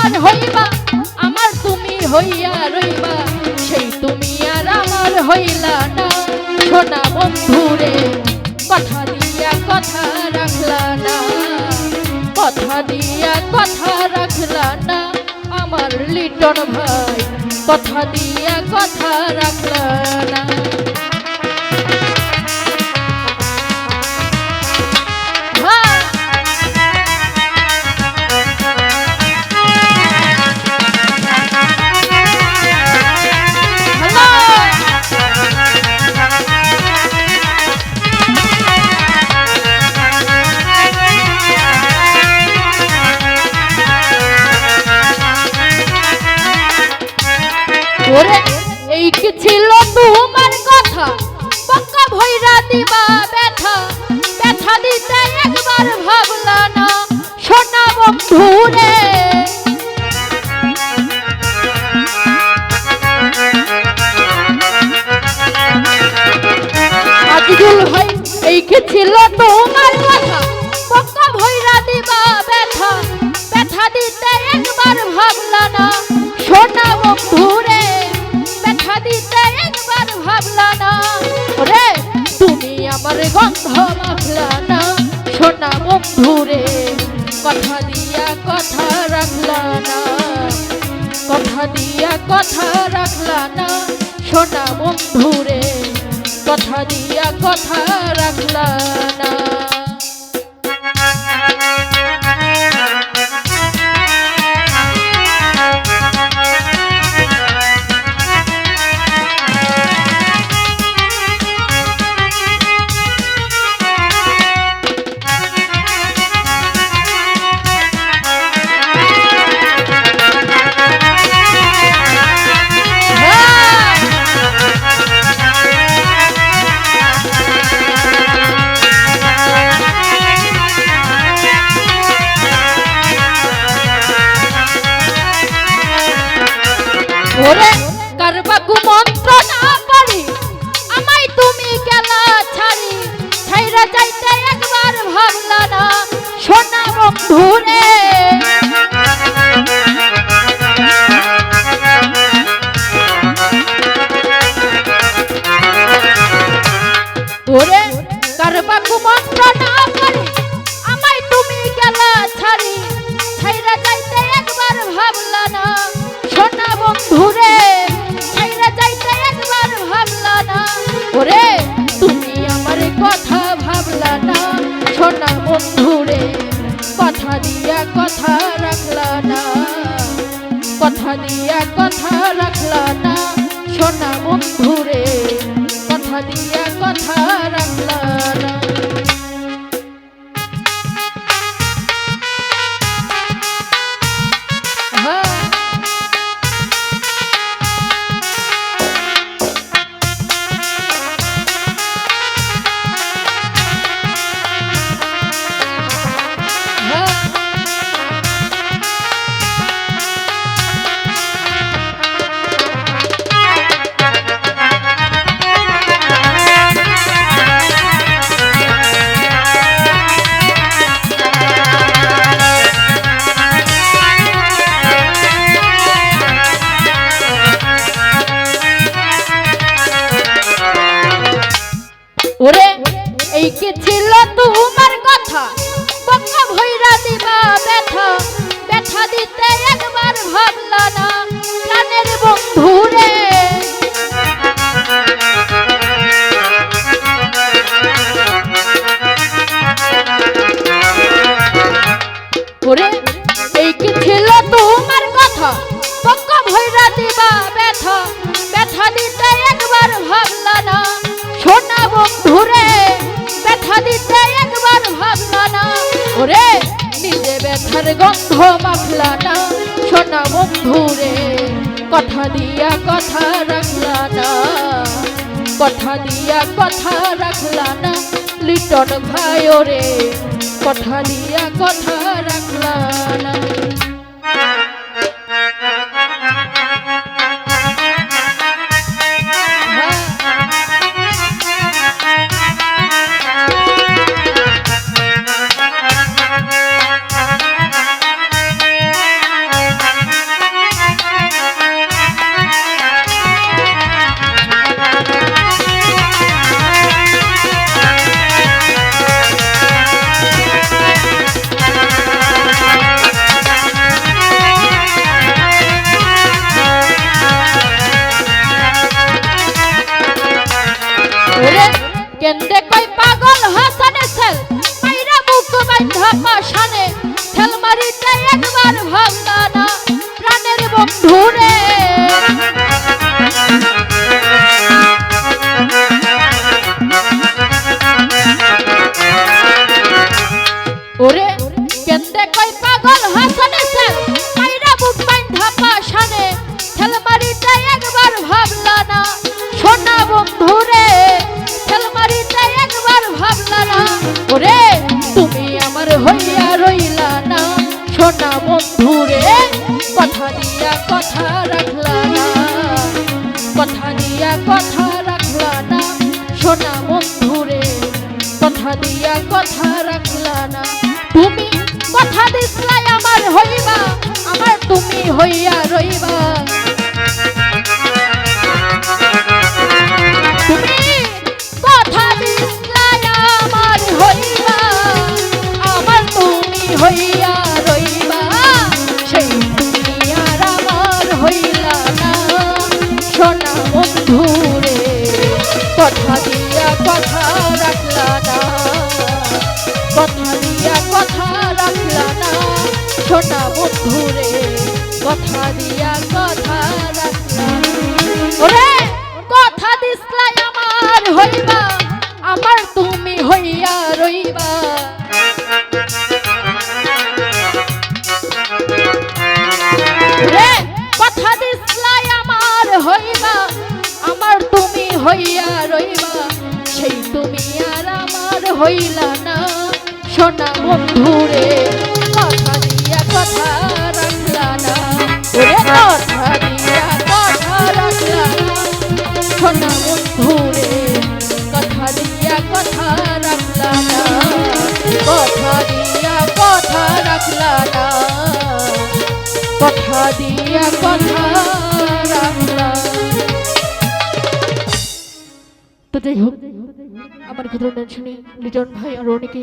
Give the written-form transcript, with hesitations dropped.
আমার হইবা, আমার তুমি হইয়া রইবা, সেই তুমি আর আমার হইলা না। সোনা বন্ধুরে কথা দিয়া কথা রাখলা না, কথা দিয়া কথা রাখলা না। আমার লিটন ভাই কথা দিয়া কথা রাখলা না। ওরে এই কি ছিল তোমার কথা, পক্কা ভইরা দিবা ব্যথা, ব্যথা দিতে একবার ভাবলা না। সোনা বন্ধুরে আজিজুল ভাই, এই কি ছিল তোমার কথা, পক্কা ভইরা দিবা ব্যথা, ব্যথা দিতে একবার ভাবলা না। সোনা বন্ধুরে ব্যথা দিতে একবার ভাবলা না। ওরে তুমি আমার গন্ধ মাখলা না। সোনা বন্ধুরে কথা দিয়া কথা রাখলা না, কথা দিয়া কথা রাখলা না। সোনা বন্ধুরে কথা দিয়া কথা রাখলা না। ওরে কারবাকু মন্ত্র না পারি, আমায় তুমি গেলা ছাড়ি, ছাইরা যাইতে একবার ভাবলা না। সোনা বন্ধুরে ওরে কারবাকু মন্ত্র না পারি, আমায় তুমি গেলা ছাড়ি, ছাইরা যাইতে একবার ভাবলা না। সোনা বন্ধুরে ছাইরা যাইতে একবার ভাবলা না। ওরে তুমি আমার কথা ভাবলা না। সোনা বন্ধুরে কথা দিয়া কথা রাখলা না, কথা দিয়া কথা রাখলা না। সোনা বন্ধুরে কথা দিয়া কথা রাখলা না। ওরে এই কি ছিল তোমার কথা, পক্কা ভইরা দিবা ব্যথা, ব্যথা দিতে একবার ভাবলা না। প্রাণের বন্ধুরে ওরে এই কি ছিল তোমার কথা, পক্কা ভইরা দিবা ব্যথা, ব্যথা দিতে একবার ভাবলা না। সোনা বন্ধুরে ব্যথা দিতে একবার ভাবলা না। ওরে নিজে ব্যথার গন্ধ মাখলা না। সোনা বন্ধুরে কথা দিয়া কথা রাখলা না, কথা দিয়া কথা রাখলা না। লিটন ভাই ওরে কথা দিয়া কথা রাখলা না। শানে ঠেলমারিটা একবার ভাবলা না প্রাণের বন্ধু রে ওরে কেন্দে কই পাগল হাসানে সে মাইরা বুক বান্ধা পাশানে ঠেলমারিটা একবার ভাবলা না সোনা বন্ধু রে ঠেলমারিটা একবার ভাবলা না ওরে তুমি আমার হইয়া রইলা না সোনা বন্ধু রে কথা দিয়া কথা রাখলা না কথা দিয়া কথা রাখলা না সোনা বন্ধু রে কথা দিয়া কথা রাখলা না তুমি কথা দিছলাই আমার হইবা আমার তুমি হইয়া রইবা তুমি কথা দিছলাই আমার হইবা আমার তুমি হইয়া রইবা সেই তুমি আর আমার হইলা না সোনা বন্ধু রে কথা দিয়া কথা রাখলা না কথা দিয়া কথা রাখলা না সোনা বন্ধু রে কথা দিয়া কথা রাখলা ওরে কথা দিছলাই আমার হইবা আমার তুমি হইয়া রইবা রে কথা দিছলাই আমার হইবা আমার তুমি হইয়া রইবা সেই তুমি আর আমার হইলা না সোনা বন্ধু রে কথা দিয়া কথা রাখলা না ওরে কথা দিয়া কথা রাখলা না সোনা বন্ধু রে কথা দিয়া কথা রাখলা না কথা দিয়া কথা রাখলা না কথা দিয়া কথা রাখলা তো যাই হোক আমার ঘটনা শুনে লিটন ভাই আর অনেকে